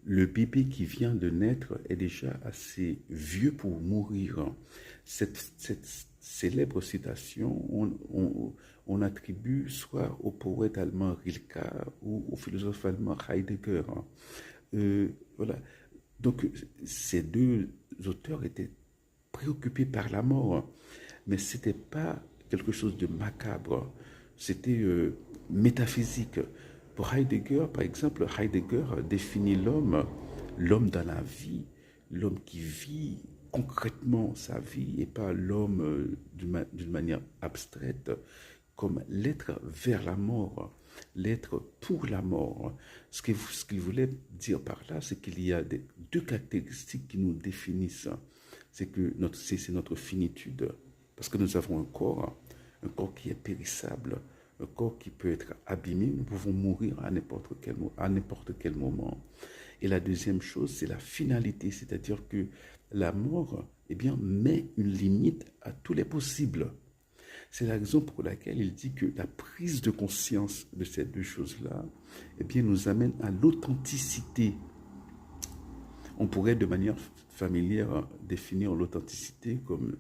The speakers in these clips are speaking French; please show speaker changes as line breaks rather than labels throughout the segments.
le bébé qui vient de naître est déjà assez vieux pour mourir. Cette célèbre citation, on attribue soit au poète allemand Rilke ou au philosophe allemand Heidegger. Voilà. Donc, ces deux auteurs étaient préoccupés par la mort, mais ce n'était pas quelque chose de macabre, c'était métaphysique. Pour Heidegger, par exemple, Heidegger définit l'homme, l'homme dans la vie, l'homme qui vit concrètement sa vie et pas l'homme d'une manière abstraite, comme l'être vers la mort, l'être pour la mort. Ce qu'il voulait dire par là, c'est qu'il y a deux caractéristiques qui nous définissent. C'est que c'est notre finitude, parce que nous avons un corps qui est périssable, un corps qui peut être abîmé, nous pouvons mourir à n'importe quel moment. Et la deuxième chose, c'est la finalité, c'est-à-dire que la mort, eh bien, met une limite à tous les possibles. C'est la raison pour laquelle il dit que la prise de conscience de ces deux choses-là, eh bien, nous amène à l'authenticité. On pourrait de manière familière définir l'authenticité comme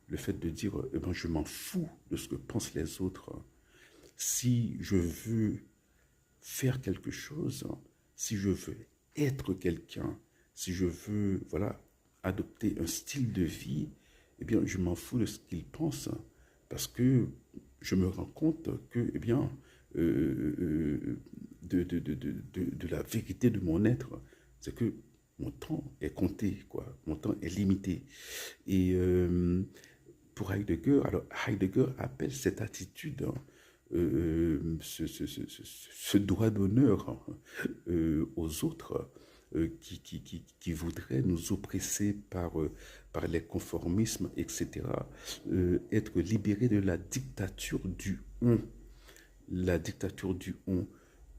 le fait de dire eh ben, je m'en fous de ce que pensent les autres. Si je veux faire quelque chose, si je veux être quelqu'un, si je veux voilà, adopter un style de vie, eh bien, je m'en fous de ce qu'ils pensent parce que je me rends compte que, eh bien, de la vérité de mon être, c'est que mon temps est compté, quoi. Mon temps est limité. Et pour Heidegger, alors Heidegger appelle cette attitude, hein, ce droit d'honneur aux autres qui voudraient nous oppresser par les conformismes, etc. Être libéré de la dictature du on. La dictature du on.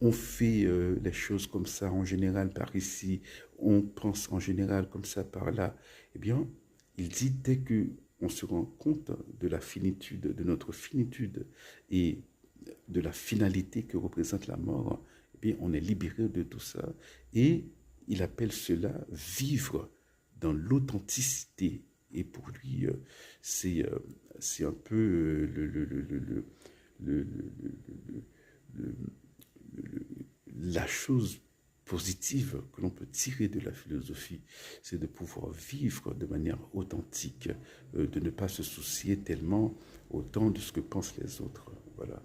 On fait les choses comme ça en général par ici, on pense en général comme ça par là. Eh bien, il dit dès que on se rend compte de la finitude, de notre finitude et de la finalité que représente la mort, eh bien, on est libéré de tout ça. Et il appelle cela vivre dans l'authenticité. Et pour lui, c'est un peu le, le, la chose positive que l'on peut tirer de la philosophie, c'est de pouvoir vivre de manière authentique, de ne pas se soucier tellement autant de ce que pensent les autres. Voilà.